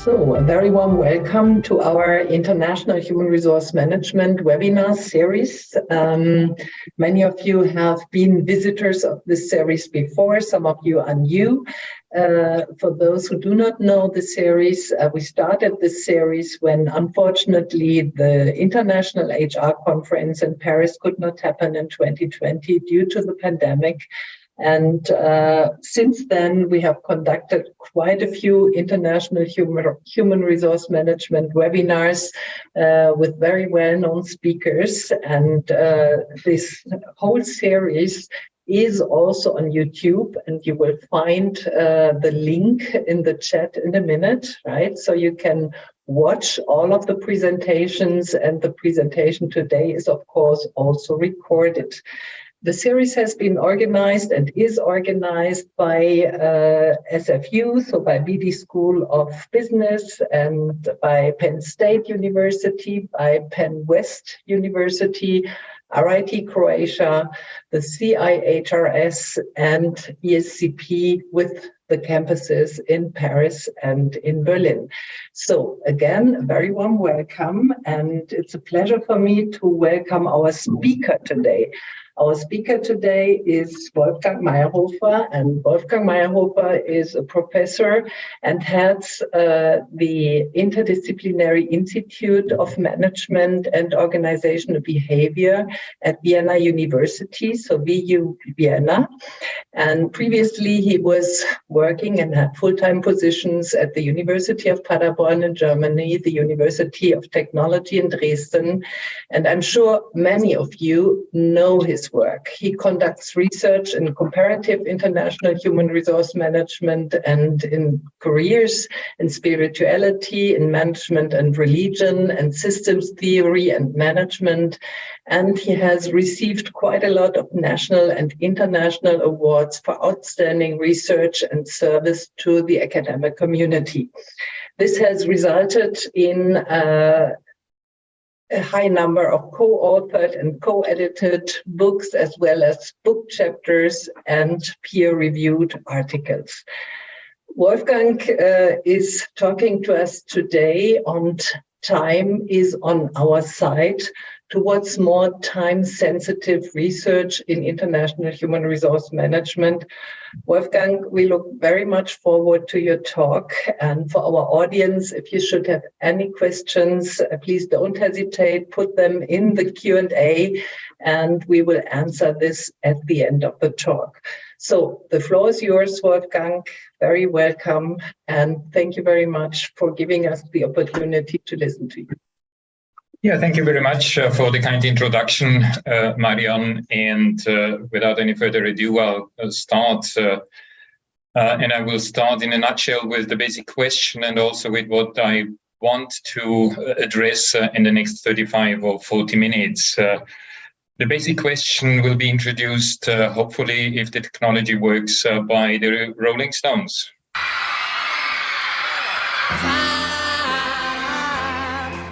So, a very warm welcome to our International Human Resource Management Webinar Series. Many of you have been visitors of this series before, some of you are new. For those who do not know the series, we started this series when, unfortunately, the International HR Conference in Paris could not happen in 2020 due to the pandemic. And since then, we have conducted quite a few international human resource management webinars with very well-known speakers. And this whole series is also on YouTube, and you will find the link in the chat in a minute, right? So you can watch all of the presentations, and the presentation today is, of course, also recorded. The series has been organized and is organized by SFU, so by BD School of Business, and by Penn State University, by Penn West University, RIT Croatia, the CIHRS, and ESCP with the campuses in Paris and in Berlin. So again, a very warm welcome, and it's a pleasure for me to welcome our speaker today. Our speaker today is Wolfgang Meyerhofer, and Wolfgang Meyerhofer is a professor and heads the Interdisciplinary Institute of Management and Organizational Behavior at Vienna University, so VU Vienna. And previously he was working and had full-time positions at the University of Paderborn in Germany, the University of Technology in Dresden, and I'm sure many of you know his work. He conducts research in comparative international human resource management and in careers, in spirituality, in management and religion, and systems theory and management. And he has received quite a lot of national and international awards for outstanding research and service to the academic community. This has resulted in a high number of co-authored and co-edited books, as well as book chapters and peer-reviewed articles. Wolfgang is talking to us today on Time is on Our Side, towards more time-sensitive research in international human resource management. Wolfgang, we look very much forward to your talk. And for our audience, if you should have any questions, please don't hesitate, put them in the Q&A, and we will answer this at the end of the talk. So the floor is yours, Wolfgang. Very welcome. And thank you very much for giving us the opportunity to listen to you. Yeah, thank you very much for the kind introduction, Marianne. And without any further ado, I'll start. And I will start in a nutshell with the basic question and also with what I want to address in the next 35 or 40 minutes. The basic question will be introduced, hopefully, if the technology works, by the Rolling Stones.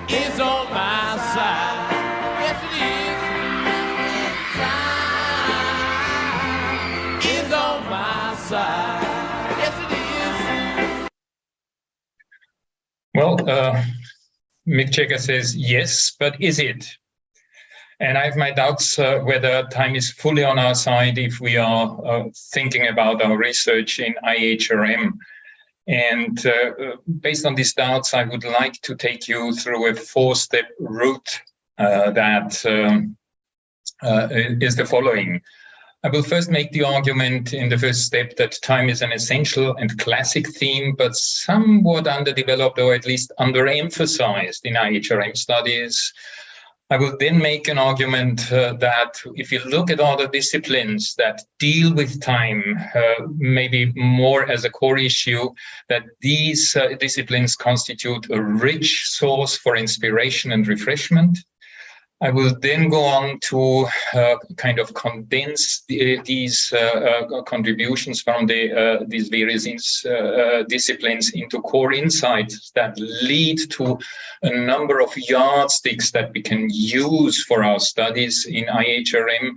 Is on my side. Yes, it is. Time is on my side. Yes, it is. Well, Mick Jagger says yes, but is it? And I have my doubts whether time is fully on our side if we are thinking about our research in IHRM. And based on these doubts, I would like to take you through a four-step route that is the following. I will first make the argument in the first step that time is an essential and classic theme, but somewhat underdeveloped or at least underemphasized in IHRM studies. I will then make an argument that if you look at other disciplines that deal with time, maybe more as a core issue, that these disciplines constitute a rich source for inspiration and refreshment. I will then go on to kind of condense these contributions from these various disciplines into core insights that lead to a number of yardsticks that we can use for our studies in IHRM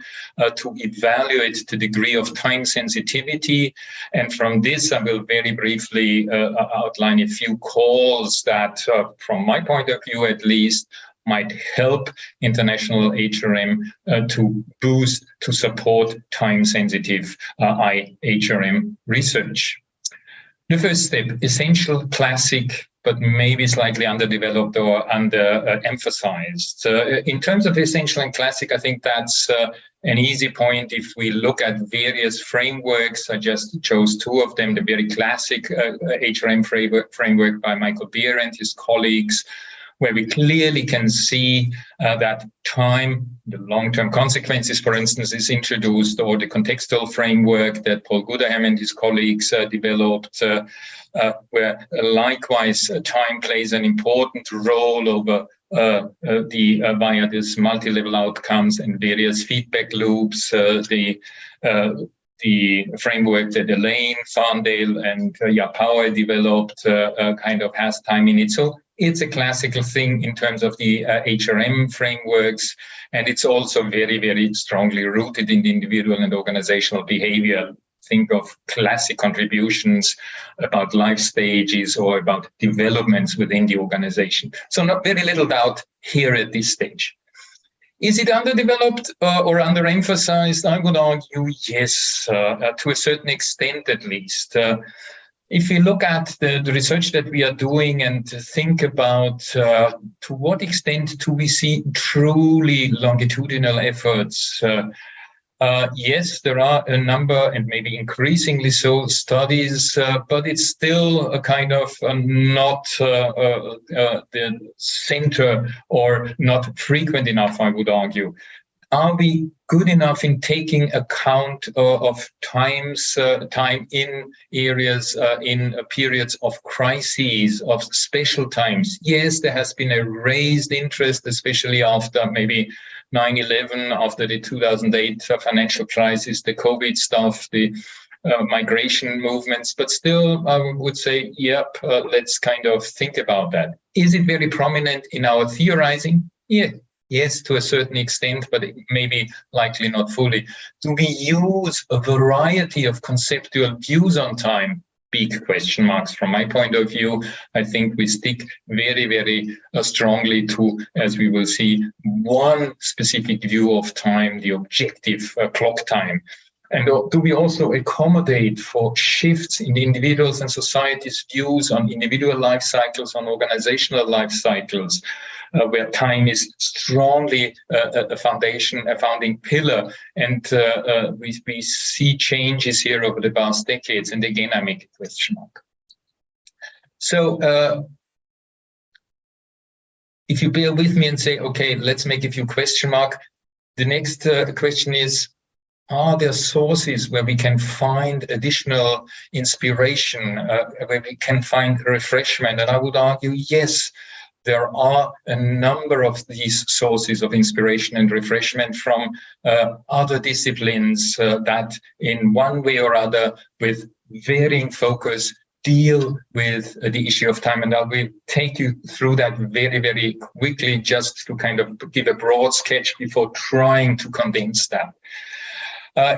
to evaluate the degree of time sensitivity. And from this, I will very briefly outline a few calls that, from my point of view at least, might help international HRM to support time-sensitive IHRM research. The first step, essential, classic, but maybe slightly underdeveloped or under-emphasized. In terms of essential and classic, I think that's an easy point. If we look at various frameworks, I just chose two of them, the very classic HRM framework by Michael Beer and his colleagues, where we clearly can see that time, the long-term consequences, for instance, is introduced, or the contextual framework that Paul Gooderham and his colleagues developed, where likewise time plays an important role over via this multi-level outcomes and various feedback loops, the framework that Elaine, Farndale, and Power developed kind of has time in it. So it's a classical thing in terms of the HRM frameworks, and it's also very, very strongly rooted in the individual and organizational behavior. Think of classic contributions about life stages or about developments within the organization. So not very little doubt here at this stage. Is it underdeveloped or underemphasized? I would argue yes, to a certain extent at least. If you look at the research that we are doing and think about to what extent do we see truly longitudinal efforts, yes, there are a number, and maybe increasingly so, studies, but it's still a kind of not the center or not frequent enough, I would argue. Are we good enough in taking account of time in areas, in periods of crises, of special times? Yes, there has been a raised interest, especially after maybe 9/11, after the 2008 financial crisis, the COVID stuff, the migration movements, but still I would say, yep, let's kind of think about that. Is it very prominent in our theorizing? Yeah. Yes, to a certain extent, but maybe likely not fully. Do we use a variety of conceptual views on time? Big question marks. From my point of view, I think we stick very, very strongly to, as we will see, one specific view of time, the objective clock time. And do we also accommodate for shifts in the individuals and society's views on individual life cycles, on organizational life cycles, where time is strongly a founding pillar, and we see changes here over the past decades, and again I make a question mark. So if you bear with me and say, okay, let's make a few question mark, the next question is, are there sources where we can find additional inspiration, where we can find refreshment? And I would argue, yes, there are a number of these sources of inspiration and refreshment from other disciplines that in one way or other, with varying focus, deal with the issue of time. And I will take you through that very, very quickly, just to kind of give a broad sketch before trying to condense that.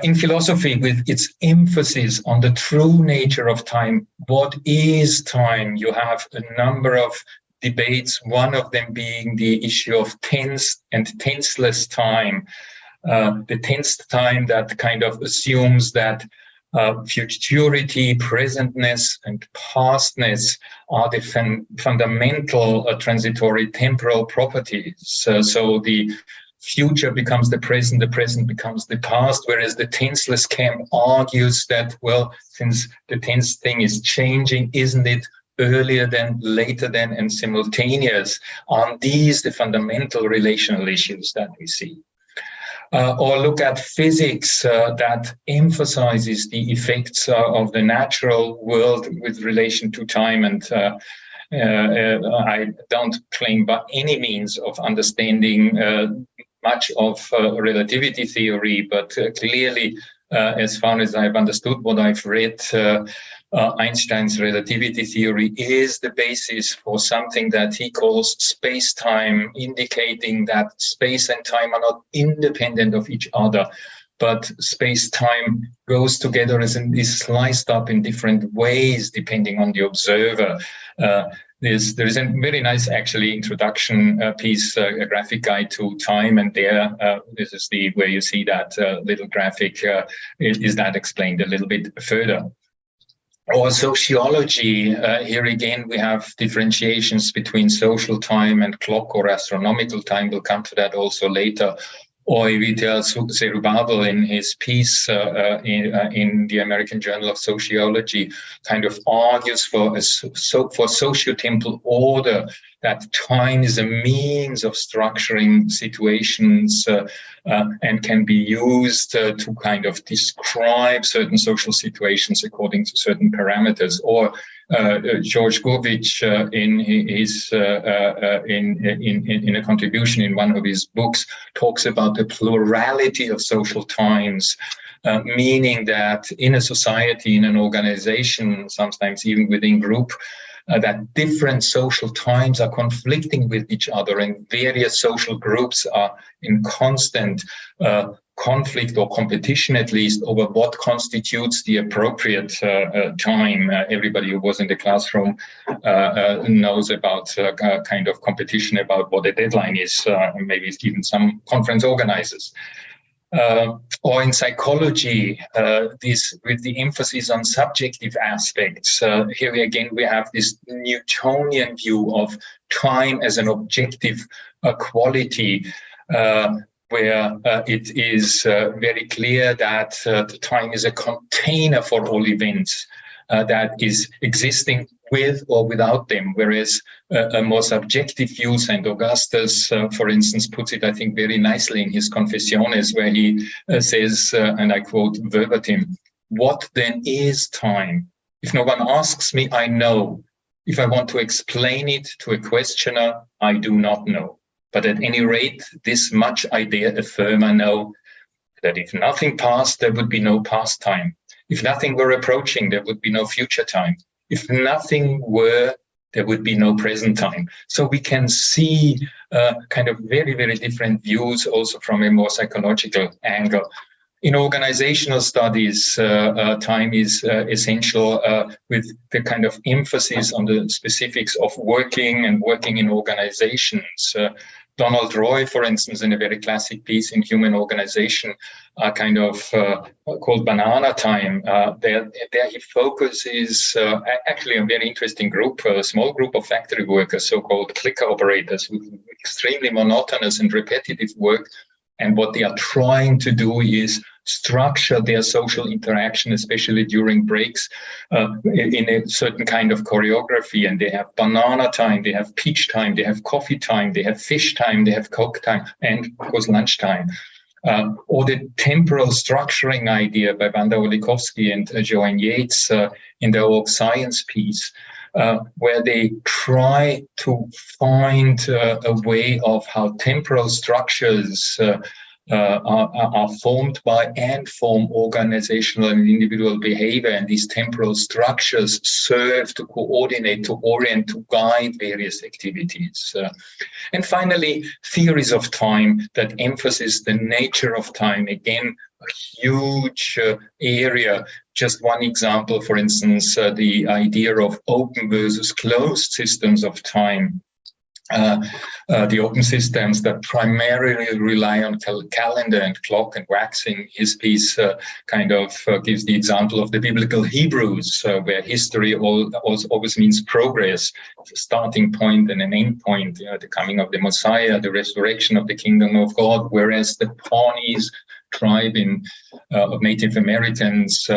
In philosophy, with its emphasis on the true nature of time, what is time? You have a number of debates, one of them being the issue of tense and tenseless time. The tensed time that kind of assumes that futurity, presentness, and pastness are the fundamental transitory temporal properties. So the future becomes the present becomes the past, whereas the tenseless camp argues that, well, since the tense thing is changing, isn't it earlier than, later than, and simultaneous? Are these the fundamental relational issues that we see? Or look at physics that emphasizes the effects of the natural world with relation to time, and I don't claim by any means of understanding much of relativity theory, but clearly, as far as I've understood what I've read, Einstein's relativity theory is the basis for something that he calls space-time, indicating that space and time are not independent of each other, but space-time goes together as is sliced up in different ways depending on the observer. There is a very nice, actually, introduction piece, a graphic guide to time, and there, this is where you see that little graphic. Is that explained a little bit further? Or sociology, here again, we have differentiations between social time and clock or astronomical time. We'll come to that also later. Or Vital Zerubbabel in his piece in the American Journal of Sociology kind of argues for socio-temporal order, that time is a means of structuring situations and can be used to kind of describe certain social situations according to certain parameters. Or George Gurvich in a contribution in one of his books talks about the plurality of social times, meaning that in a society, in an organization, sometimes even within group, that different social times are conflicting with each other, and various social groups are in constant conflict or competition, at least, over what constitutes the appropriate time. Everybody who was in the classroom knows about kind of competition about what a deadline is, maybe even some conference organizers. Or in psychology, this with the emphasis on subjective aspects. Here again, we have this Newtonian view of time as an objective quality, where it is very clear that the time is a container for all events that is existing with or without them, whereas a more subjective view, St. Augustus, for instance, puts it, I think, very nicely in his Confessiones, where he says, and I quote verbatim, "What then is time? If no one asks me, I know. If I want to explain it to a questioner, I do not know. But at any rate, this much I dare affirm I know, that if nothing passed, there would be no past time. If nothing were approaching, there would be no future time. If nothing were, there would be no present time." So we can see kind of very, very different views also from a more psychological angle. In organizational studies, time is essential with the kind of emphasis on the specifics of working and working in organizations. Donald Roy, for instance, in a very classic piece in Human Organization, kind of called Banana Time. There he focuses actually a very interesting group, a small group of factory workers, so-called clicker operators, with extremely monotonous and repetitive work. And what they are trying to do is structure their social interaction, especially during breaks, in a certain kind of choreography. And they have banana time, they have peach time, they have coffee time, they have fish time, they have Coke time, and of course lunch time. Or the temporal structuring idea by Wanda Olikovsky and Joanne Yates in their Org Science piece, where they try to find a way of how temporal structures are formed by and form organizational and individual behavior, and these temporal structures serve to coordinate, to orient, to guide various activities. And finally, theories of time that emphasize the nature of time. Again, a huge area. Just one example, for instance, the idea of open versus closed systems of time. The open systems that primarily rely on calendar and clock and waxing. His piece kind of gives the example of the biblical Hebrews, where history always means progress, a starting point and an end point, the coming of the Messiah, the resurrection of the kingdom of God, whereas the Pawnees tribe of Native Americans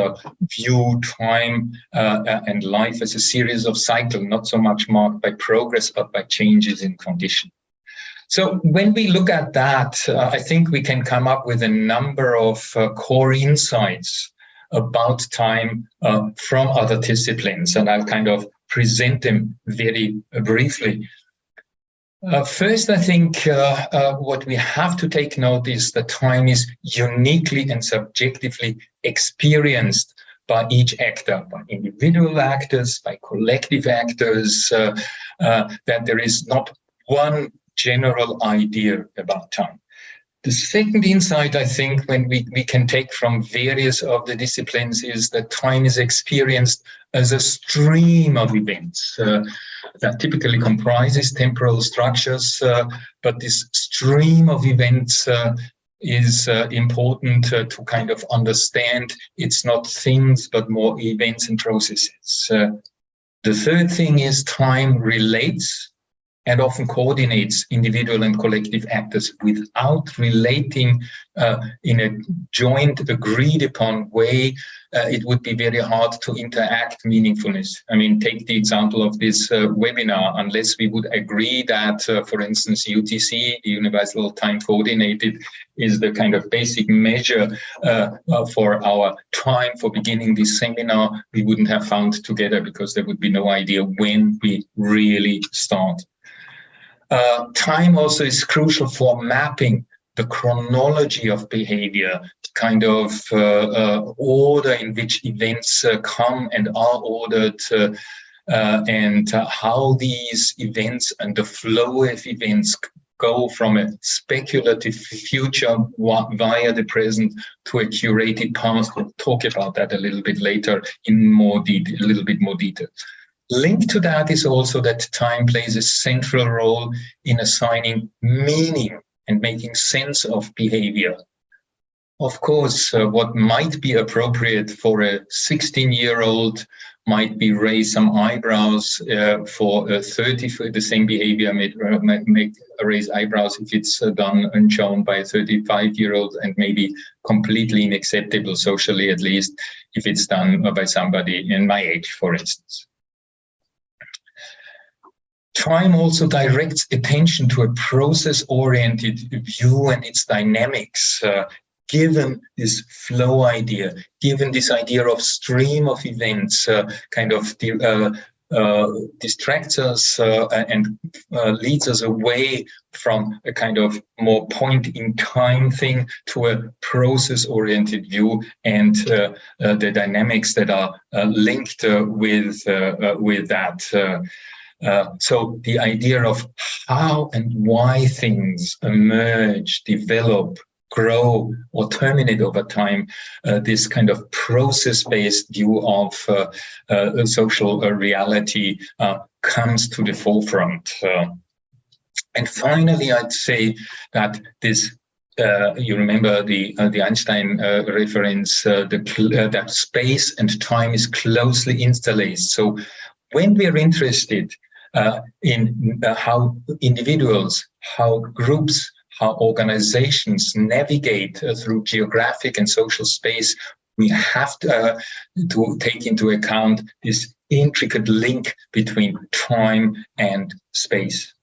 view time and life as a series of cycles, not so much marked by progress, but by changes in condition. So when we look at that, I think we can come up with a number of core insights about time from other disciplines. And I'll kind of present them very briefly. First, I think what we have to take note is that time is uniquely and subjectively experienced by each actor, by individual actors, by collective actors, that there is not one general idea about time. The second insight, I think, when we can take from various of the disciplines is that time is experienced as a stream of events that typically comprises temporal structures, but this stream of events is important to kind of understand. It's not things, but more events and processes. The third thing is time relates and often coordinates individual and collective actors. Without relating in a joint, agreed upon way, it would be very hard to interact meaningfulness. I mean, take the example of this webinar. Unless we would agree that, for instance, UTC, the Universal Time Coordinated, is the kind of basic measure for our time for beginning this seminar, we wouldn't have found together, because there would be no idea when we really start. Time also is crucial for mapping the chronology of behavior, the kind of order in which events come and are ordered, and how these events and the flow of events go from a speculative future via the present to a curated past. We'll talk about that a little bit later in more detail, a little bit more detail. Linked to that is also that time plays a central role in assigning meaning and making sense of behavior. Of course, what might be appropriate for a 16-year-old might be raise some eyebrows. For a 30, for the same behavior might raise eyebrows if it's done and shown by a 35-year-old, and maybe completely unacceptable socially, at least, if it's done by somebody in my age, for instance. Time also directs attention to a process-oriented view and its dynamics. Given this flow idea, given this idea of stream of events, kind of distracts us and leads us away from a kind of more point-in-time thing to a process-oriented view, and the dynamics that are linked with that. So the idea of how and why things emerge, develop, grow, or terminate over time, this kind of process-based view of social reality comes to the forefront. And finally, I'd say that this you remember the Einstein reference, that space and time is closely interlaced. So when we're interested in how individuals, how groups, how organizations navigate through geographic and social space, we have to take into account this intricate link between time and space.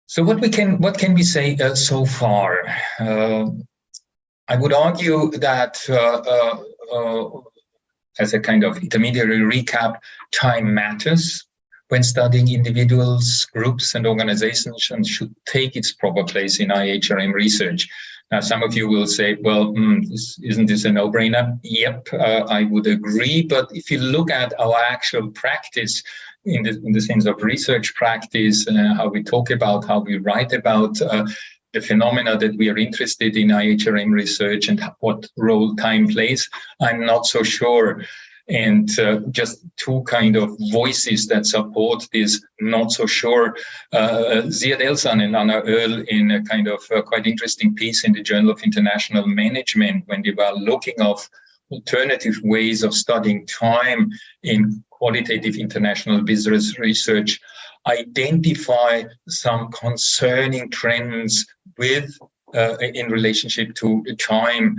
So what can we say so far? I would argue that as a kind of intermediary recap, time matters when studying individuals, groups, and organizations, and should take its proper place in IHRM research. Now, some of you will say, well, isn't this a no-brainer? Yep, I would agree. But if you look at our actual practice, in the sense of research practice, how we talk about, how we write about the phenomena that we are interested in IHRM research and what role time plays, I'm not so sure. And just two kind of voices that support this not so sure. Ziad Elsan and Anna Earl, in a kind of quite interesting piece in the Journal of International Management, when they were looking of alternative ways of studying time in qualitative international business research, identify some concerning trends with in relationship to time,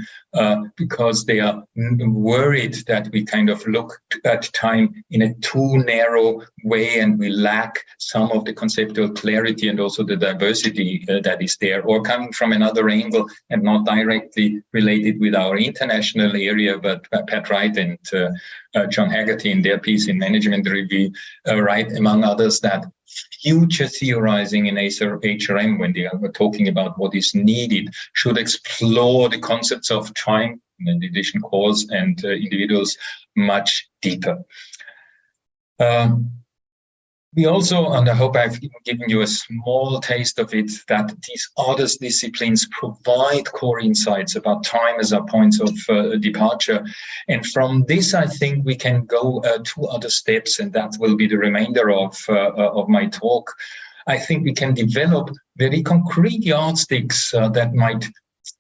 because they are worried that we kind of look at time in a too narrow way, and we lack some of the conceptual clarity and also the diversity that is there, or coming from another angle and not directly related with our international area. But Pat Wright and John Haggerty in their piece in Management Review write, among others, that future theorizing in IHRM, when they are talking about what is needed, should explore the concepts of time, in addition cause and individuals, much deeper. We also, and I hope I've given you a small taste of it, that these other disciplines provide core insights about time as our points of departure. And from this, I think we can go 2 other steps, and that will be the remainder of my talk. I think we can develop very concrete yardsticks that might,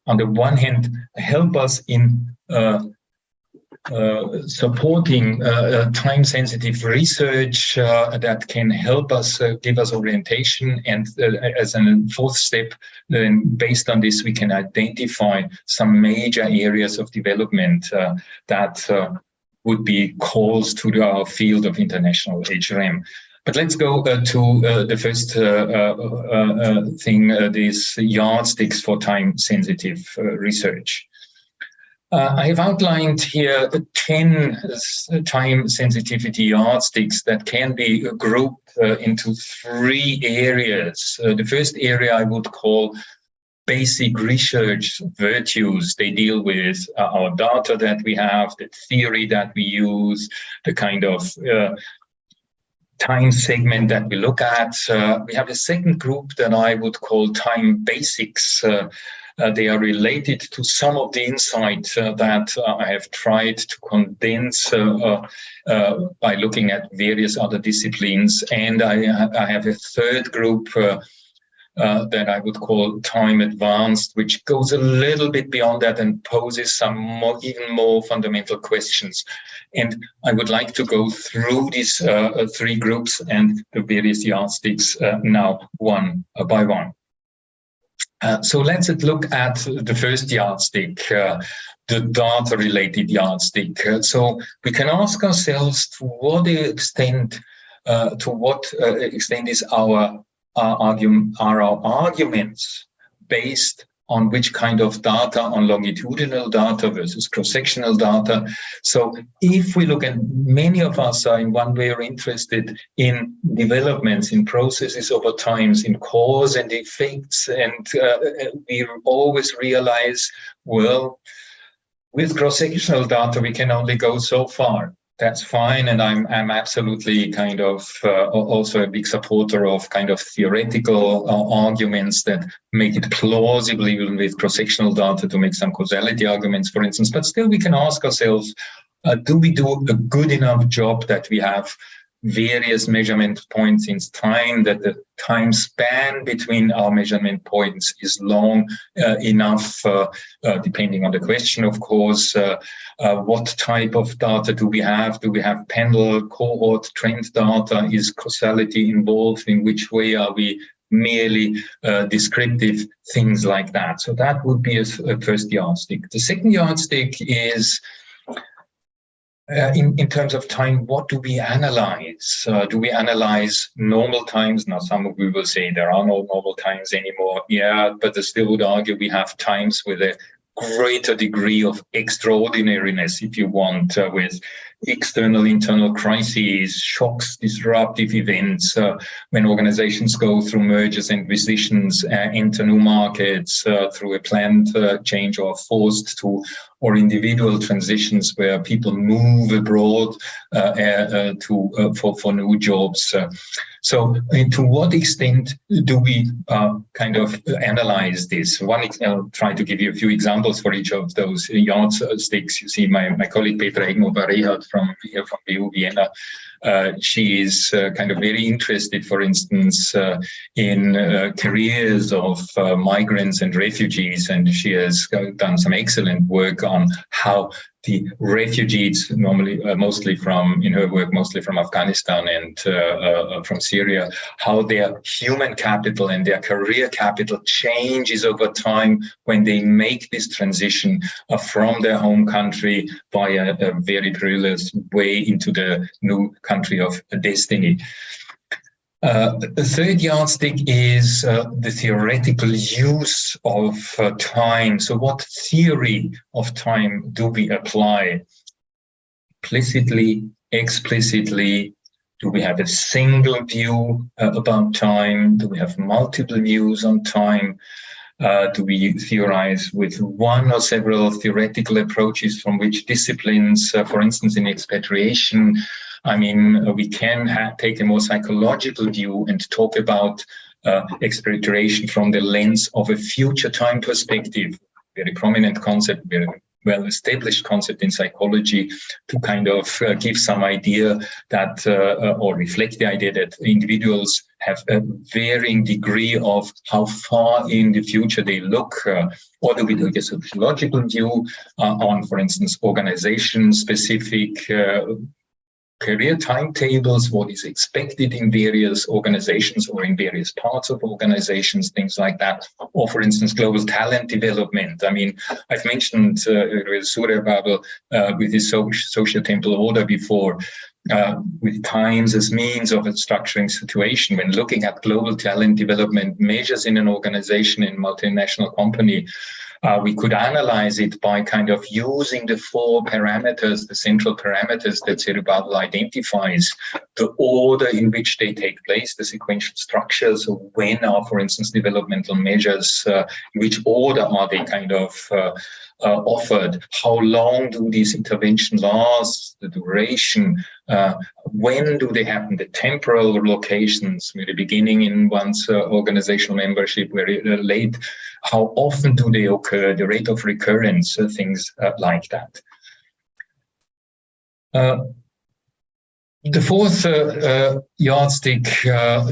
on the one hand, help us in supporting time-sensitive research that can help us, give us orientation. And as a 4th step, then based on this, we can identify some major areas of development that would be calls to our field of international HRM. But let's go to the first thing, these yardsticks for time-sensitive research. I have outlined here 10 time sensitivity yardsticks that can be grouped into 3 areas. The first area I would call basic research virtues. They deal with our data that we have, the theory that we use, the kind of time segment that we look at. We have a second group that I would call time basics. They are related to some of the insights that I have tried to condense by looking at various other disciplines. And I have a third group that I would call time advanced, which goes a little bit beyond that and poses some even more fundamental questions. And I would like to go through these 3 groups and the various yardsticks now one by one. So let's look at the first yardstick, the data-related yardstick. So we can ask ourselves to what extent is our arguments based on which kind of data, on longitudinal data versus cross-sectional data. So if we look at, many of us are in one way or interested in developments, in processes over times, in cause and effects, and we always realize, well, with cross-sectional data, we can only go so far. That's fine, and I'm absolutely kind of also a big supporter of kind of theoretical arguments that make it plausible even with cross-sectional data to make some causality arguments, for instance. But still, we can ask ourselves, do we do a good enough job that we have various measurement points in time, that the time span between our measurement points is long enough, depending on the question, of course. What type of data do we have? Do we have panel, cohort, trend data? Is causality involved? In which way are we merely descriptive? Things like that. So that would be a first yardstick. The second yardstick is in terms of time, what do we analyze? Do we analyze normal times? Now, some of you will say there are no normal times anymore. Yeah, but I still would argue we have times with a greater degree of extraordinariness, if you want, with external, internal crises, shocks, disruptive events, when organizations go through mergers and acquisitions, enter new markets, through a planned change or forced to, or individual transitions where people move abroad for new jobs. So to what extent do we kind of analyze this? I'll try to give you a few examples for each of those yardsticks. You see my colleague Petra Egmo-Barrehat from BU Vienna She is kind of very interested, for instance, in careers of migrants and refugees, and she has done some excellent work on how the refugees, normally mostly from, in her work, mostly from Afghanistan and from Syria, how their human capital and their career capital changes over time when they make this transition from their home country via a very perilous way into the new country of destiny. The third yardstick is the theoretical use of time. So what theory of time do we apply? Implicitly, explicitly? Do we have a single view about time? Do we have multiple views on time? Do we theorize with one or several theoretical approaches from which disciplines, for instance, in expatriation? I mean, we can take a more psychological view and talk about expatriation from the lens of a future time perspective, very prominent concept, very well-established concept in psychology, to kind of give some idea that, or reflect the idea that individuals have a varying degree of how far in the future they look, or do we take a sociological view on, for instance, organization-specific career timetables, what is expected in various organizations or in various parts of organizations, things like that. Or, for instance, global talent development. I mean, I've mentioned Surya Babel with his social temple order before, with times as means of a structuring situation. When looking at global talent development measures in an organization, in a multinational company, we could analyze it by kind of using the four parameters, the central parameters that Cerebral identifies, the order in which they take place, the sequential structures, of when are, for instance, developmental measures, in which order are they kind of offered, how long do these interventions last, the duration, when do they happen, the temporal locations, very beginning in one's organizational membership, very late, how often do they occur, the rate of recurrence, things like that. The fourth yardstick,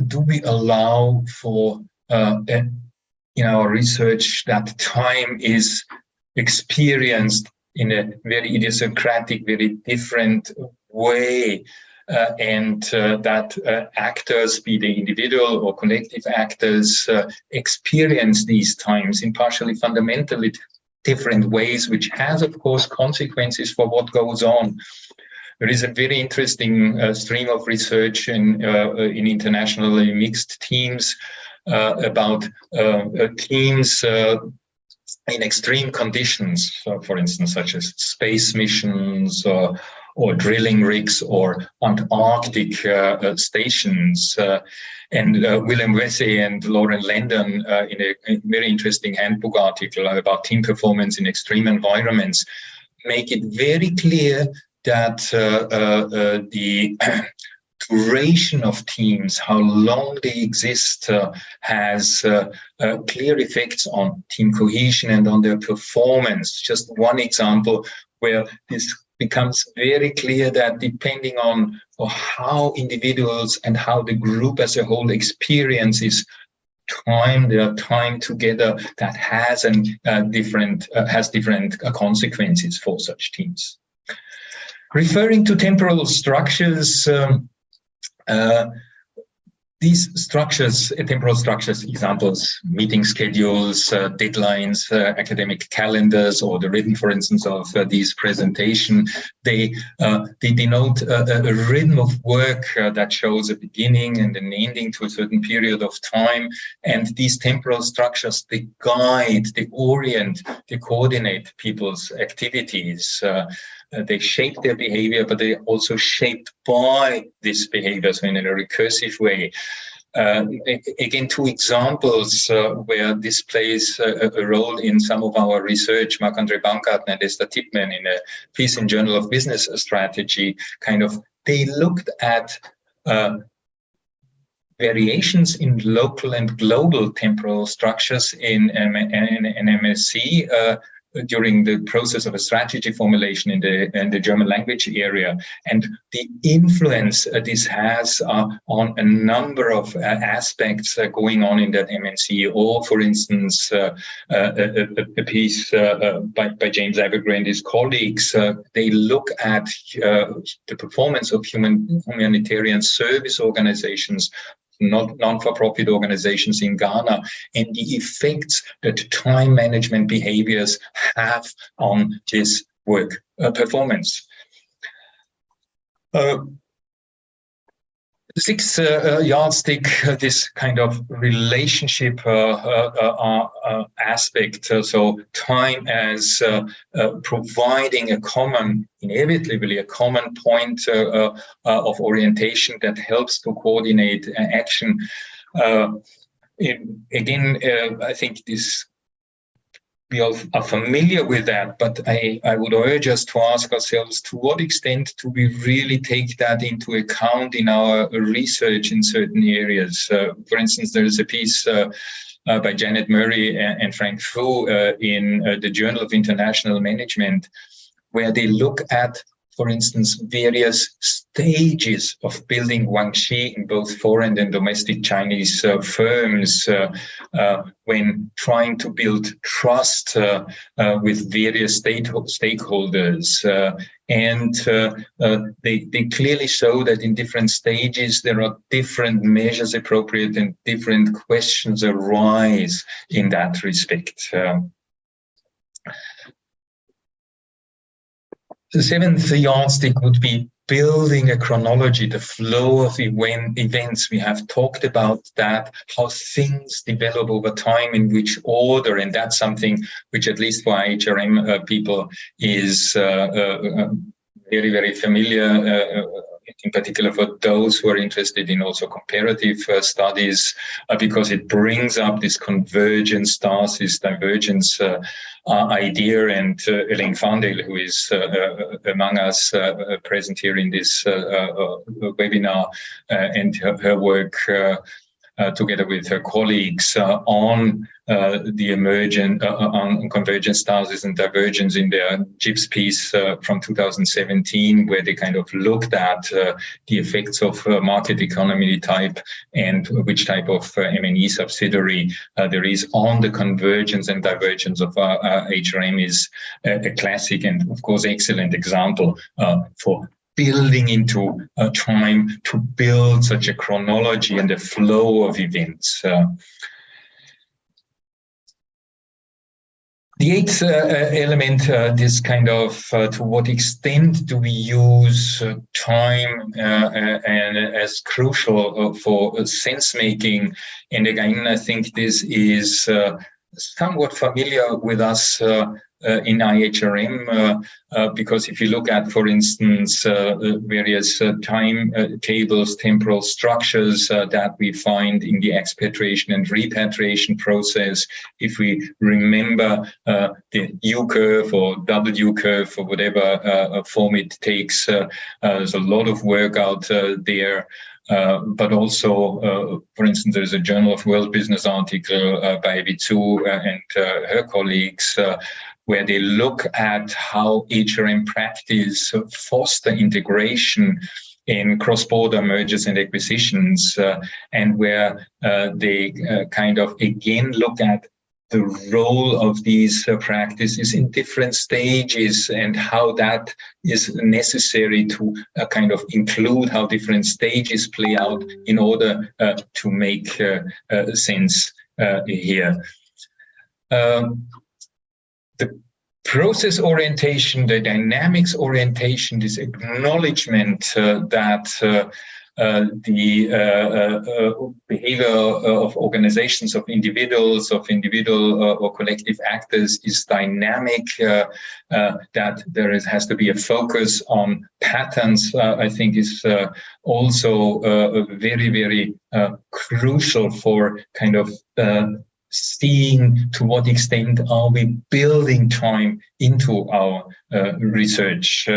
do we allow for, in our research, that time is experienced in a very idiosyncratic, very different way, and that actors, be they individual or collective actors, experience these times in partially fundamentally different ways, which has, of course, consequences for what goes on. There is a very interesting stream of research in internationally mixed teams about teams in extreme conditions, for instance, such as space missions or drilling rigs or Antarctic stations. And William Vesey and Lauren Landon, in a very interesting handbook article about team performance in extreme environments, make it very clear that the duration of teams, how long they exist, has clear effects on team cohesion and on their performance. Just one example where this becomes very clear that depending on how individuals and how the group as a whole experiences time, their time together, that has different consequences for such teams. Referring to temporal structures, these structures, temporal structures, examples, meeting schedules, deadlines, academic calendars, or the rhythm, for instance, of these presentation, they denote a rhythm of work that shows a beginning and an ending to a certain period of time. And these temporal structures, they guide, they orient, they coordinate people's activities. They shape their behavior, but they're also shaped by this behavior, so in a recursive way. Again, two examples where this plays a role in some of our research. Marc-André Baumgartner and Esther Tippmann, in a piece in Journal of Business Strategy, they looked at variations in local and global temporal structures in an MSc during the process of a strategy formulation in the German language area, and the influence this has on a number of aspects going on in that MNC. Or, for instance, a piece by James Evergrey and his colleagues, they look at the performance of humanitarian service organizations, non-for-profit organizations in Ghana, and the effects that time management behaviors have on this work performance. The sixth yardstick, this kind of relationship aspect, so time as providing inevitably a common point of orientation that helps to coordinate action. Again, I think this, we all are familiar with that, but I would urge us to ask ourselves, to what extent do we really take that into account in our research in certain areas? For instance, there is a piece by Janet Murray and Frank Fu in the Journal of International Management, where they look at, for instance, various stages of building Guangxi in both foreign and domestic Chinese firms when trying to build trust with various stakeholders. And they clearly show that in different stages there are different measures appropriate and different questions arise in that respect. The seventh yardstick would be building a chronology, the flow of events. We have talked about that, how things develop over time, in which order, and that's something which, at least for IHRM people, is very, very familiar, in particular for those who are interested in also comparative studies, because it brings up this convergence, stasis, divergence idea. And Elaine Farndale, who is among us present here in this webinar, and her work together with her colleagues on the emergent on convergence, stasis, and divergence in their GIPS piece from 2017, where they kind of looked at the effects of market economy type and which type of M&E subsidiary there is on the convergence and divergence of HRM, is a classic and, of course, excellent example for building into time to build such a chronology and a flow of events. The eighth element, this kind of to what extent do we use time and as crucial for sense making? And again, I think this is somewhat familiar with us in IHRM, because if you look at, for instance, various time tables, temporal structures that we find in the expatriation and repatriation process, if we remember the U-curve or W curve or whatever form it takes, there's a lot of work out there. But also, for instance, there's a Journal of World Business article by Vitsu and her colleagues, where they look at how HRM practice foster integration in cross-border mergers and acquisitions, and where they kind of again look at the role of these practices in different stages and how that is necessary to kind of include how different stages play out in order to make sense here. The process orientation, the dynamics orientation, this acknowledgement that the behavior of organizations, of individuals, of individual or collective actors is dynamic, that there has to be a focus on patterns, I think is also very, very crucial for kind of seeing to what extent are we building time into our research.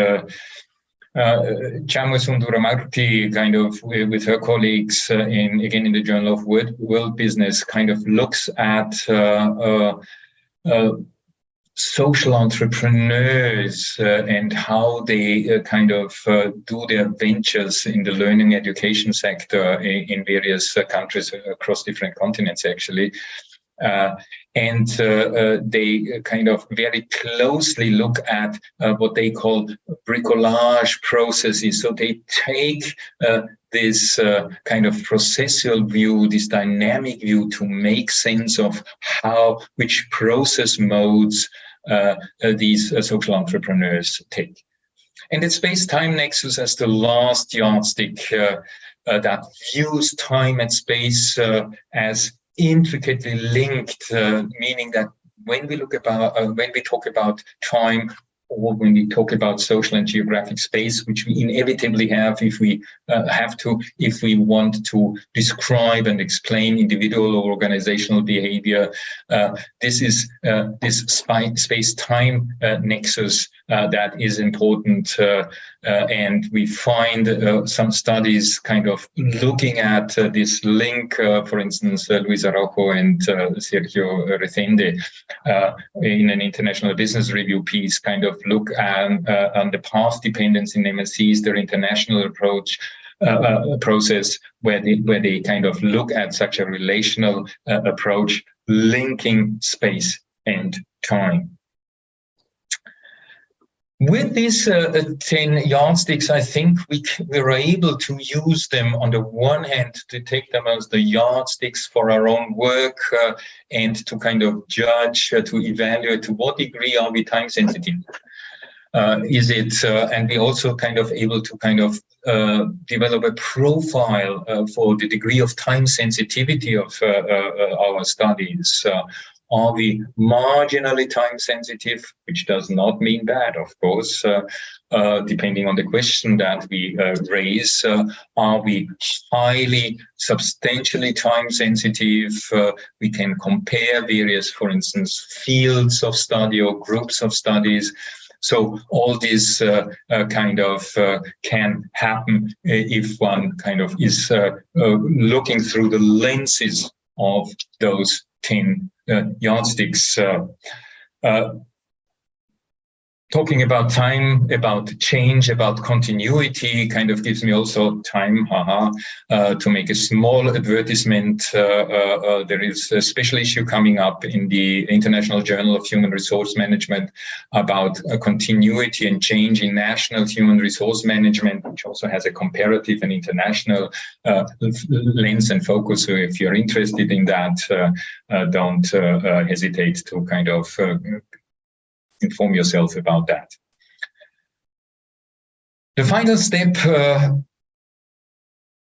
Chamu Sundaramurthy, kind of with her colleagues in the Journal of World Business, kind of looks at social entrepreneurs and how they kind of do their ventures in the learning education sector in various countries across different continents, actually. And they kind of very closely look at what they call bricolage processes. So they take this kind of processual view, this dynamic view, to make sense of which process modes these social entrepreneurs take. And it's space-time nexus as the last yardstick that views time and space as intricately linked, meaning that when we talk about time, or when we talk about social and geographic space, which we inevitably have if we want to describe and explain individual or organizational behavior, this is this space-time nexus that is important, and we find some studies kind of looking at this link. For instance, Luis Araujo and Sergio Rezende in an International Business Review piece kind of look at on the path dependence in MSCs, their international approach process, where they kind of look at such a relational approach, linking space and time. With these 10 yardsticks, I think we're able to use them on the one hand to take them as the yardsticks for our own work and to kind of judge, to evaluate to what degree are we time sensitive. And we also kind of able to kind of develop a profile for the degree of time sensitivity of our studies. Are we marginally time sensitive, which does not mean bad, of course, depending on the question that we raise. Are we highly, substantially time sensitive? We can compare various, for instance, fields of study or groups of studies. So all this kind of can happen if one kind of is looking through the lenses of those 10 yardsticks. Talking about time, about change, about continuity kind of gives me also time, to make a small advertisement. There is a special issue coming up in the International Journal of Human Resource Management about continuity and change in national human resource management, which also has a comparative and international lens and focus. So if you're interested in that, don't hesitate to kind of inform yourself about that. The final step,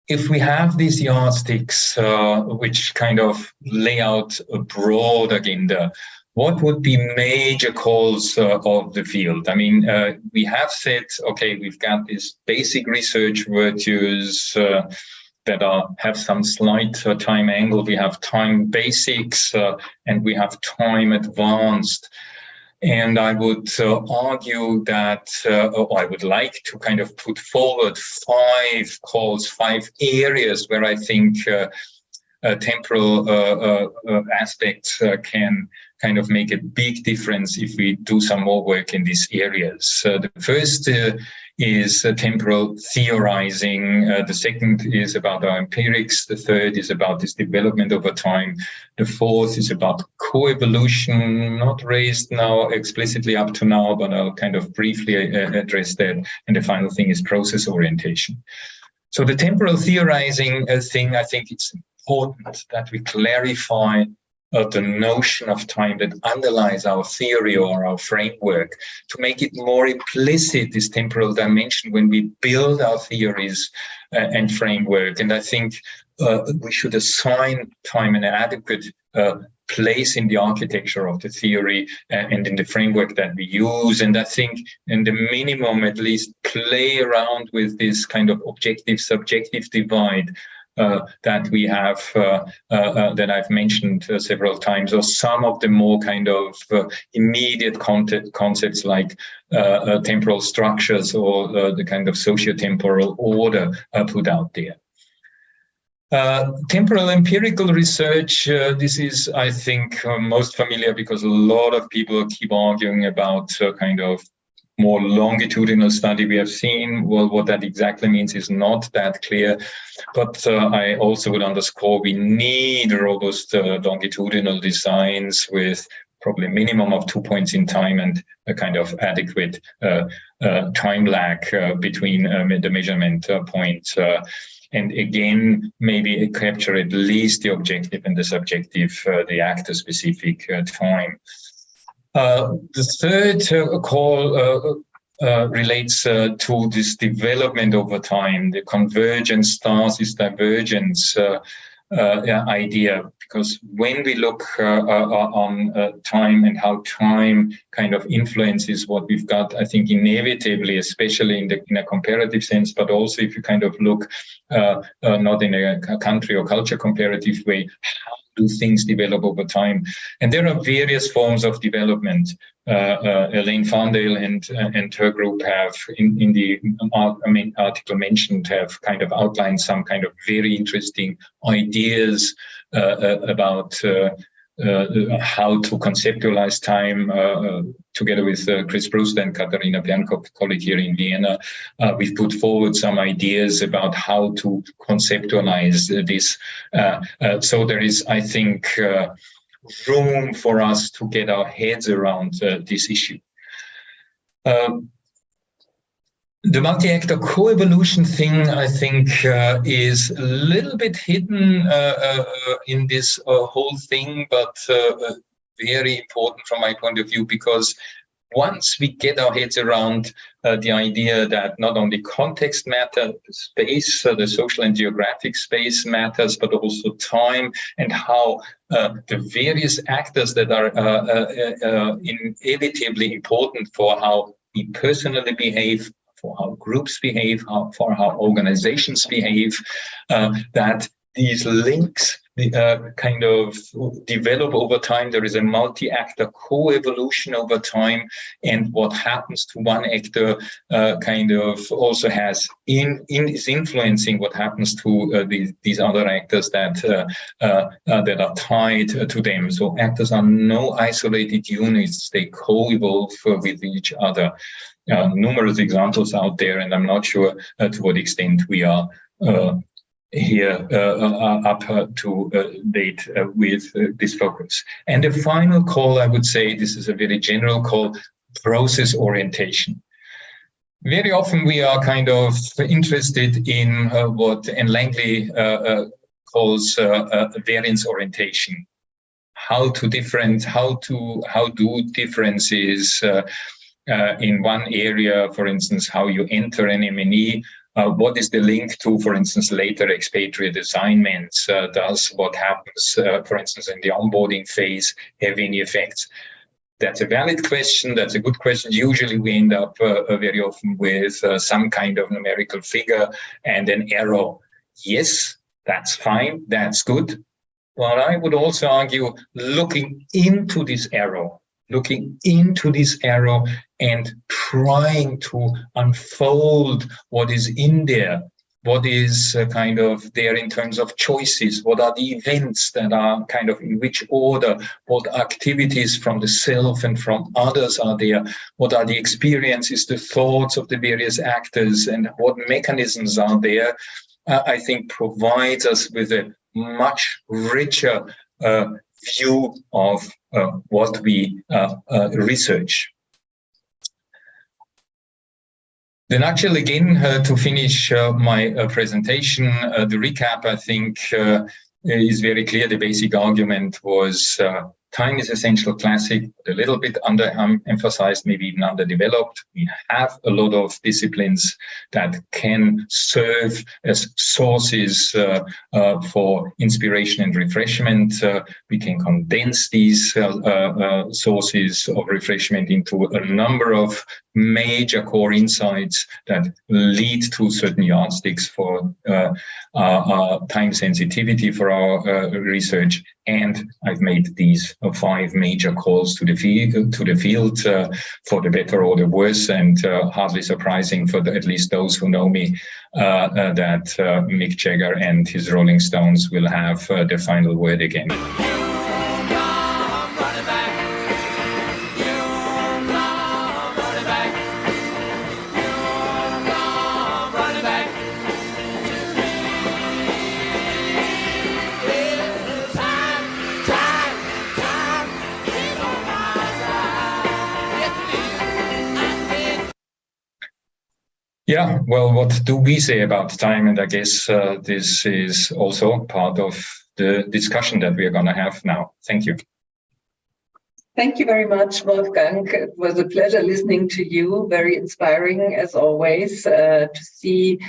if we have these yardsticks, which kind of lay out a broad agenda, what would be major calls of the field? I mean, we have said, okay, we've got these basic research virtues that have some slight time angle. We have time basics and we have time advanced. And I would argue that, or I would like to kind of put forward 5 calls, 5 areas where I think temporal aspects can kind of make a big difference if we do some more work in these areas. The first is temporal theorizing. The second is about our empirics. The third is about this development over time. The fourth is about coevolution, not raised now explicitly up to now, but I'll kind of briefly address that. And the final thing is process orientation. So the temporal theorizing thing, I think it's important that we clarify the notion of time that underlies our theory or our framework, to make it more implicit, this temporal dimension, when we build our theories and framework. And I think we should assign time an adequate place in the architecture of the theory and in the framework that we use. And I think in the minimum, at least, play around with this kind of objective-subjective divide that we have, that I've mentioned several times, or some of the more kind of immediate concepts like temporal structures or the kind of socio-temporal order put out there. Temporal empirical research, this is, I think, most familiar because a lot of people keep arguing about kind of more longitudinal study. We have seen, well, what that exactly means is not that clear. But I also would underscore we need robust longitudinal designs with probably a minimum of 2 points in time and a kind of adequate time lag between the measurement points. And again, maybe capture at least the objective and the subjective, the actor-specific time. The third call relates to this development over time, the convergence stasis divergence idea, because when we look on time and how time kind of influences what we've got, I think inevitably, especially in a comparative sense, but also if you kind of look not in a country or culture comparative way, how do things develop over time? And there are various forms of development. Elaine Farndale and her group have, in the article mentioned, have kind of outlined some kind of very interesting ideas about how to conceptualize time, together with Chris Brewster and Katharina Bernkow, colleague here in Vienna. We've put forward some ideas about how to conceptualize this. So there is, I think, room for us to get our heads around this issue. The multi-actor co-evolution thing, I think, is a little bit hidden in this whole thing, but very important from my point of view, because once we get our heads around the idea that not only context matters, space, the social and geographic space matters, but also time, and how the various actors that are inevitably important for how we personally behave, for how groups behave, for how organizations behave, that these links kind of develop over time. There is a multi-actor co-evolution over time, and what happens to one actor kind of also has is influencing what happens to these other actors that are tied to them. So actors are no isolated units; they co-evolve with each other. Numerous examples out there, and I'm not sure to what extent we are here up to date with this focus. And the final call, I would say, this is a very general call, process orientation. Very often we are kind of interested in what Anne Langley calls variance orientation. How do differences in one area, for instance, how you enter an M&E, what is the link to, for instance, later expatriate assignments? Does what happens, for instance, in the onboarding phase have any effects? That's a valid question. That's a good question. Usually we end up very often with some kind of numerical figure and an arrow. Yes, that's fine. That's good. But I would also argue looking into this arrow and trying to unfold what is in there, what is kind of there in terms of choices, what are the events that are kind of in which order, what activities from the self and from others are there, what are the experiences, the thoughts of the various actors, and what mechanisms are there, I think provides us with a much richer view of what we research. The nutshell again, to finish my presentation, the recap, I think, is very clear. The basic argument was time is essential classic, a little bit under-emphasized, maybe even underdeveloped. We have a lot of disciplines that can serve as sources for inspiration and refreshment. We can condense these sources of refreshment into a number of major core insights that lead to certain yardsticks for time sensitivity for our research. And I've made these 5 major calls to the field for the better or the worse, and hardly surprising for at least those who know me that Mick Jagger and his Rolling Stones will have the final word again. Yeah, well, what do we say about time? And I guess this is also part of the discussion that we are going to have now. Thank you. Thank you very much, Wolfgang. It was a pleasure listening to you. Very inspiring, as always, to see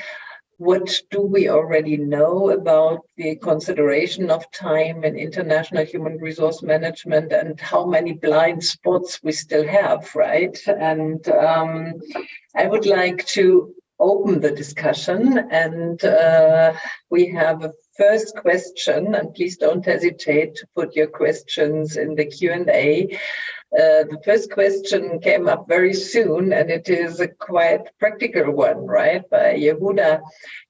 what do we already know about the consideration of time in international human resource management and how many blind spots we still have, right? And I would like to open the discussion, and we have a first question, and please don't hesitate to put your questions in the Q&A. The first question came up very soon, and it is a quite practical one, right, by Yehuda.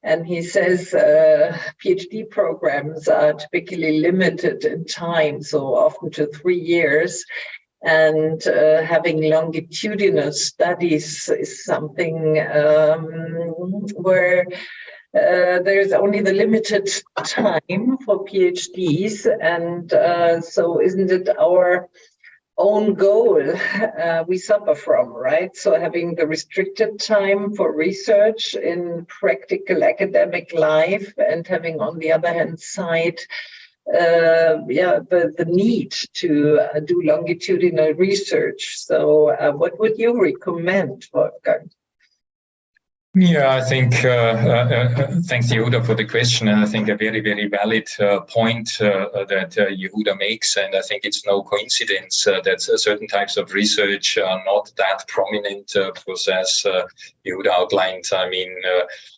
And he says PhD programs are typically limited in time, so often to 3 years. And having longitudinal studies is something where there's only the limited time for PhDs. And so isn't it our own goal we suffer from, right? So having the restricted time for research in practical academic life, and having on the other hand side the need to do longitudinal research. So what would you recommend, Wolfgang? Yeah, I think, thanks Yehuda for the question, and I think a very, very valid point that Yehuda makes, and I think it's no coincidence that certain types of research are not that prominent, because as Yehuda outlined, I mean,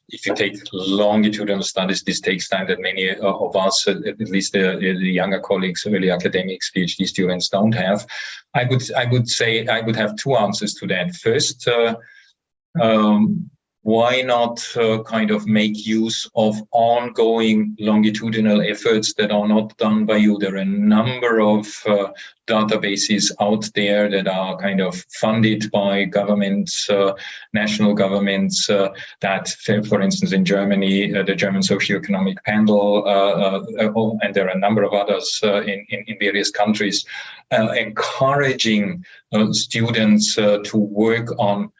if you take longitudinal studies, this takes time that many of us, at least the younger colleagues, early academics, PhD students, don't have. I would say I would have 2 answers to that. First, why not kind of make use of ongoing longitudinal efforts that are not done by you? There are a number of databases out there that are kind of funded by governments, national governments, that, for instance, in Germany, the German Socioeconomic Panel, and there are a number of others in various countries, encouraging students to work on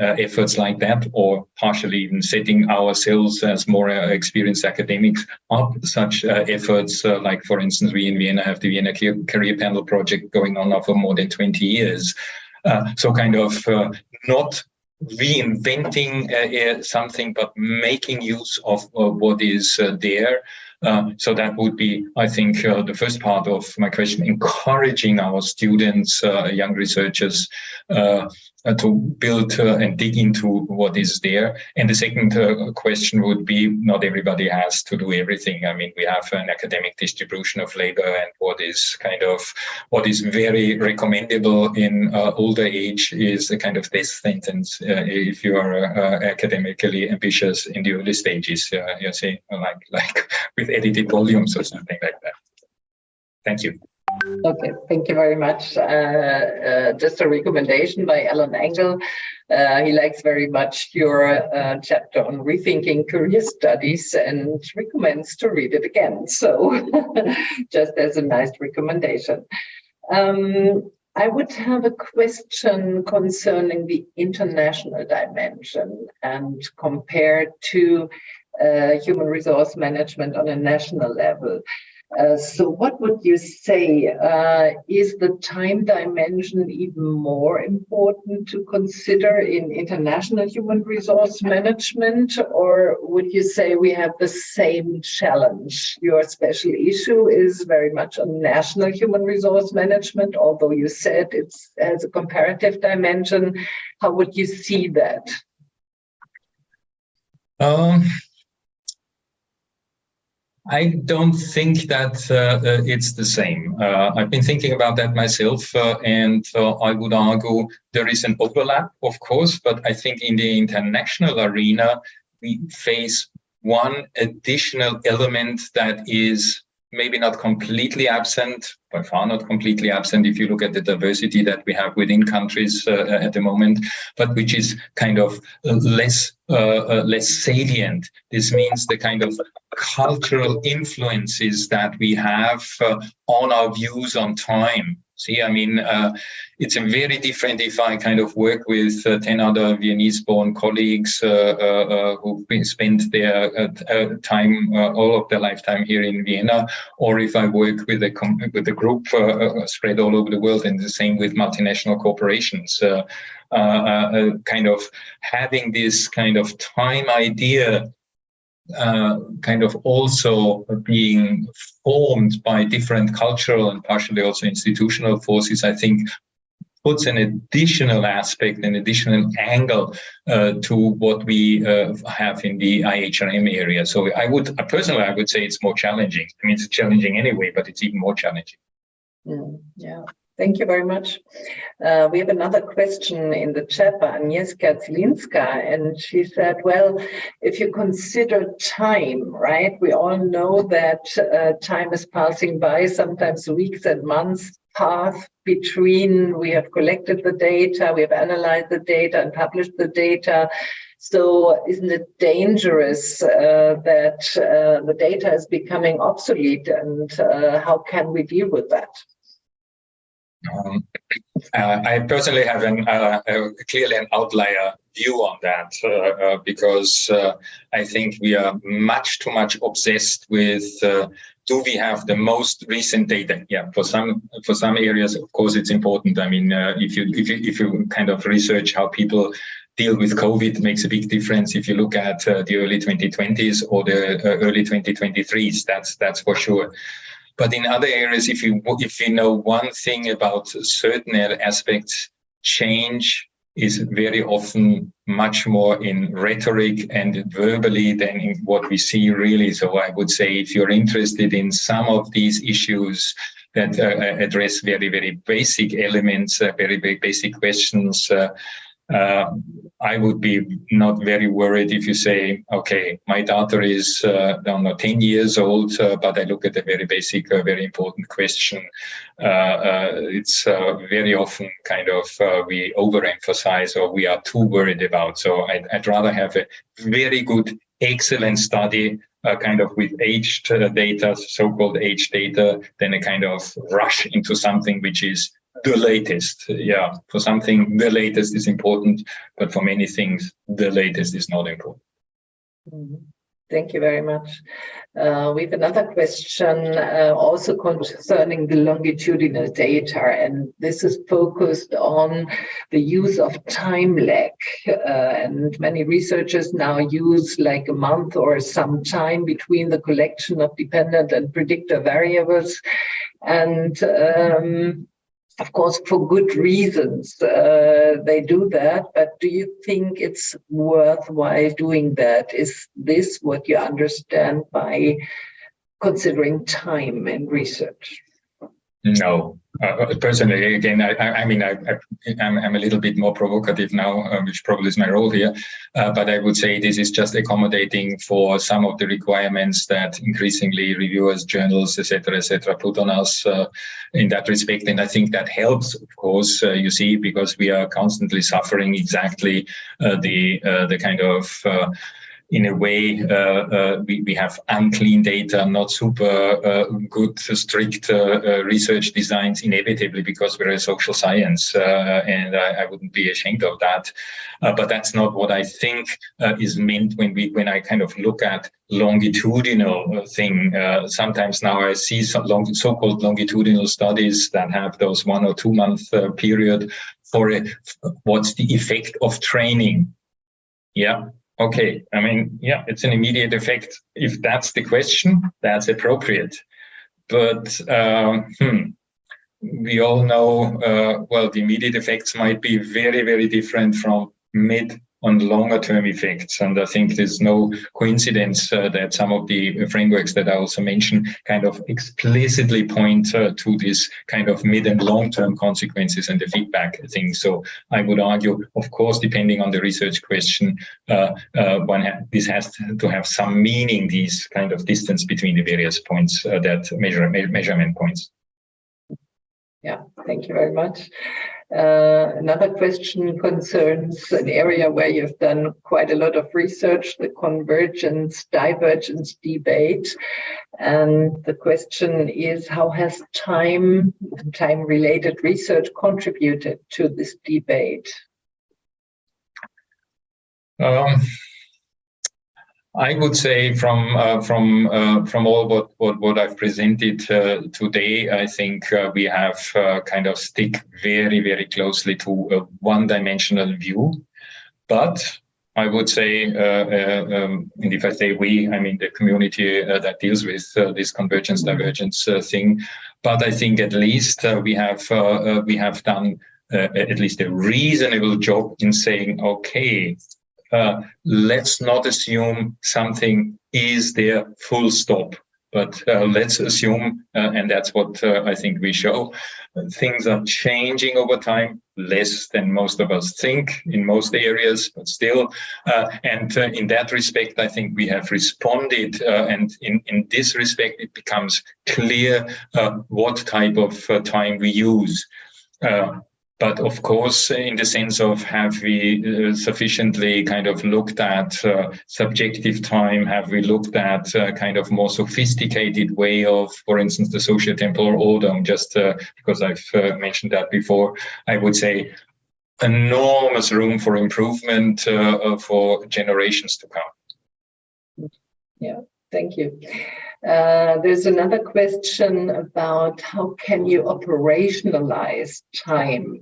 efforts like that, or partially even setting ourselves as more experienced academics up such efforts, like, for instance, we in Vienna have the Vienna Career Panel project going on now for more than 20 years. So kind of not reinventing something, but making use of what is there. So that would be, I think, the first part of my question, encouraging our students, young researchers, to build and dig into what is there. And the second question would be, not everybody has to do everything. I mean, we have an academic distribution of labor, and what is very recommendable in older age is a kind of death sentence if you are academically ambitious in the early stages, you see, like with edited volumes or something like that. Thank you. Okay, thank you very much. Just a recommendation by Alan Engel. He likes very much your chapter on rethinking career studies and recommends to read it again. So just as a nice recommendation. I would have a question concerning the international dimension and compared to human resource management on a national level. So what would you say, is the time dimension even more important to consider in international human resource management, or would you say we have the same challenge? Your special issue is very much on national human resource management, although you said it's as a comparative dimension. How would you see that? I don't think that it's the same. I've been thinking about that myself, and I would argue there is an overlap, of course, but I think in the international arena, we face one additional element that is maybe not completely absent, by far not completely absent if you look at the diversity that we have within countries at the moment, but which is kind of less salient. This means the kind of cultural influences that we have on our views on time. See, I mean, it's very different if I kind of work with 10 other Viennese-born colleagues who spent their time, all of their lifetime here in Vienna, or if I work with a group spread all over the world, and the same with multinational corporations. Kind of having this kind of time idea kind of also being formed by different cultural and partially also institutional forces, I think puts an additional aspect, an additional angle to what we have in the IHRM area. So I would say it's more challenging. I mean, it's challenging anyway, but it's even more challenging. Yeah. Thank you very much. We have another question in the chat by Agnieszka Zielinska, and she said, well, if you consider time, right, we all know that time is passing by, sometimes weeks and months pass between we have collected the data, we have analyzed the data and published the data. So isn't it dangerous that the data is becoming obsolete, and how can we deal with that? I personally have clearly an outlier view on that because I think we are much too much obsessed with do we have the most recent data? Yeah, for some areas, of course, it's important. I mean, if you kind of research how people deal with COVID, it makes a big difference if you look at the early 2020s or the early 2023s. That's for sure. But in other areas, if you know one thing about certain aspects, change is very often much more in rhetoric and verbally than in what we see really. So I would say if you're interested in some of these issues that address very, very basic elements, very, very basic questions, I would be not very worried if you say, okay, my daughter is, I don't know, 10 years old, but I look at a very basic, very important question. It's very often kind of we overemphasize or we are too worried about. So I'd rather have a very good, excellent study kind of with aged data, so-called aged data, than a kind of rush into something which is the latest. Yeah, for something, the latest is important, but for many things, the latest is not important. Thank you very much. We have another question also concerning the longitudinal data, and this is focused on the use of time lag. And many researchers now use like a month or some time between the collection of dependent and predictor variables. And of course, for good reasons, they do that. But do you think it's worthwhile doing that? Is this what you understand by considering time in research? No. Personally, again, I'm a little bit more provocative now, which probably is my role here. But I would say this is just accommodating for some of the requirements that increasingly reviewers, journals, etc., put on us in that respect. And I think that helps, of course, you see, because we are constantly suffering exactly the kind of in a way, we have unclean data, not super good, strict research designs inevitably because we're a social science, and I wouldn't be ashamed of that. But that's not what I think is meant when I kind of look at longitudinal thing. Sometimes now I see some so-called longitudinal studies that have those 1 or 2 month period for what's the effect of training. Yeah. Okay, I mean, yeah, it's an immediate effect. If that's the question, that's appropriate. But we all know, well, the immediate effects might be very, very different from mid longer term effects. And I think there's no coincidence that some of the frameworks that I also mentioned kind of explicitly point to this kind of mid and long term consequences and the feedback thing. So I would argue, of course, depending on the research question, this has to have some meaning, these kind of distance between the various points, that measurement points. Yeah, thank you very much. Another question concerns an area where you've done quite a lot of research, the convergence-divergence debate. And the question is, how has time-related research contributed to this debate? I would say from all what I've presented today, I think we have kind of stick very closely to a one-dimensional view. But I would say, and if I say we, I mean the community that deals with this convergence divergence thing. But I think at least we have done at least a reasonable job in saying, okay, let's not assume something is there full stop, but let's assume, and that's what I think we show, things are changing over time, less than most of us think in most areas, but still. And in that respect, I think we have responded, and in this respect, it becomes clear what type of time we use. But of course, in the sense of have we sufficiently kind of looked at subjective time? Have we looked at kind of more sophisticated way of, for instance, the sociotemporal order? Just because I've mentioned that before, I would say enormous room for improvement for generations to come. Yeah, thank you. There's another question about how can you operationalize time?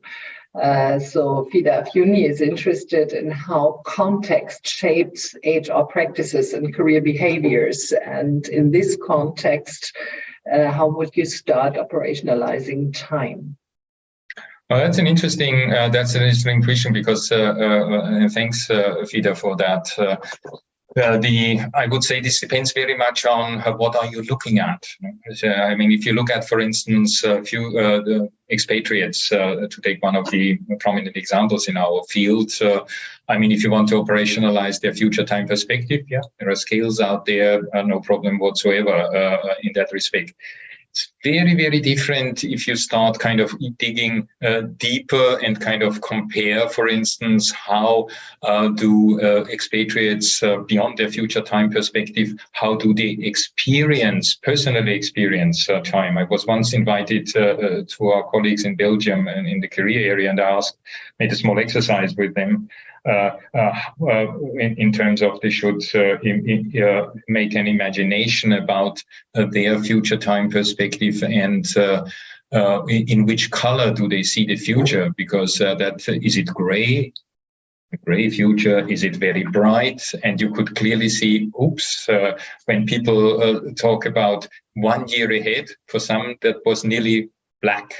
So Fida Afuni is interested in how context shapes HR practices and career behaviors. And in this context, how would you start operationalizing time? Well, that's an interesting question, because thanks, Fida, for that. I would say this depends very much on what are you looking at. I mean, if you look at, for instance, the expatriates, to take one of the prominent examples in our field, I mean, if you want to operationalize their future time perspective, yeah, there are skills out there, no problem whatsoever in that respect. It's very different if you start kind of digging deeper and kind of compare, for instance, how do expatriates beyond their future time perspective, how do they personally experience time? I was once invited to our colleagues in Belgium and in the career area, and I made a small exercise with them. In terms of they should make an imagination about their future time perspective and in which color do they see the future, because is it gray? A gray future? Is it very bright? And you could clearly see, when people talk about 1 year ahead, for some that was nearly black.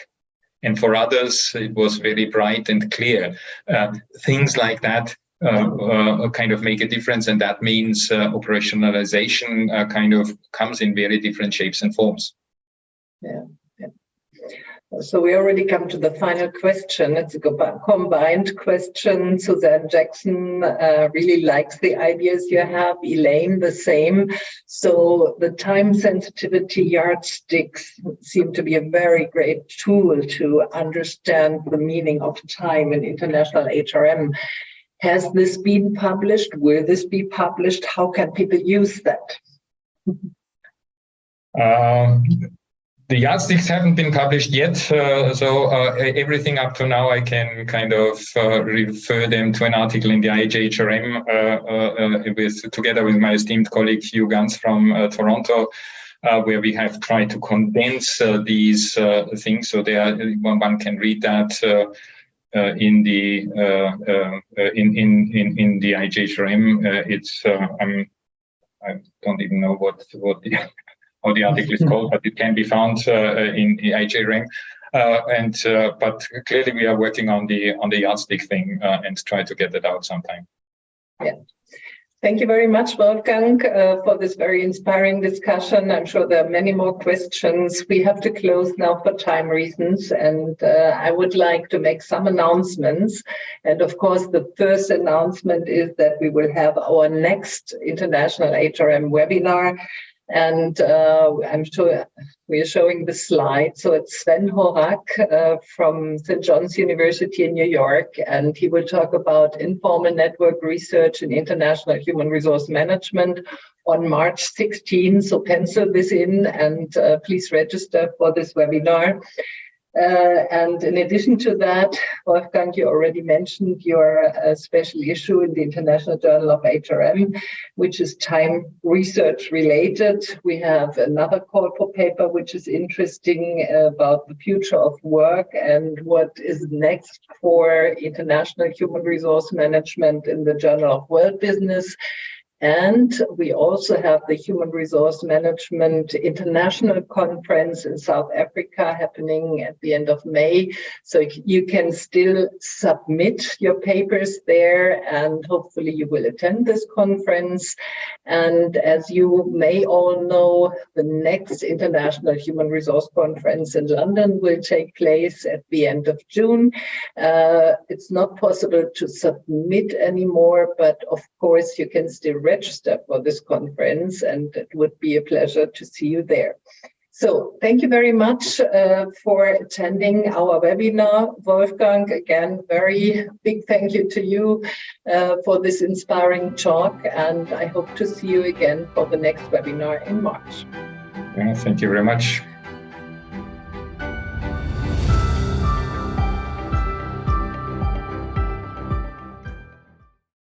And for others, it was very bright and clear. Things like that kind of make a difference. And that means operationalization kind of comes in very different shapes and forms. Yeah. So we already come to the final question. It's a combined question. Suzanne Jackson really likes the ideas you have. Elaine, the same. So the time sensitivity yardsticks seem to be a very great tool to understand the meaning of time in international HRM. Has this been published? Will this be published? How can people use that? The yardsticks haven't been published yet, so everything up to now I can kind of refer them to an article in the IHRM together with my esteemed colleague Hugh Gans from Toronto, where we have tried to condense these things. So one can read that in the IHRM. It's I don't even know how the article is called, but it can be found in the IHRM. But clearly we are working on the yardstick thing and try to get that out sometime. Yeah. Thank you very much, Wolfgang, for this very inspiring discussion. I'm sure there are many more questions. We have to close now for time reasons, and I would like to make some announcements. And of course, the first announcement is that we will have our next International IHRM webinar. And I'm sure we are showing the slide. So it's Sven Horak from St. John's University in New York, and he will talk about informal network research in international human resource management on March 16. So pencil this in and please register for this webinar. And in addition to that, Wolfgang, you already mentioned your special issue in the International Journal of HRM, which is time research related. We have another call for paper, which is interesting about the future of work and what is next for international human resource management in the Journal of World Business. And we also have the Human Resource Management International Conference in South Africa happening at the end of May. So you can still submit your papers there, and hopefully you will attend this conference. And as you may all know, the next International Human Resource Conference in London will take place at the end of June. It's not possible to submit anymore, but of course you can still register for this conference, and it would be a pleasure to see you there. So thank you very much for attending our webinar. Wolfgang, again, very big thank you to you for this inspiring talk, and I hope to see you again for the next webinar in March. Thank you very much.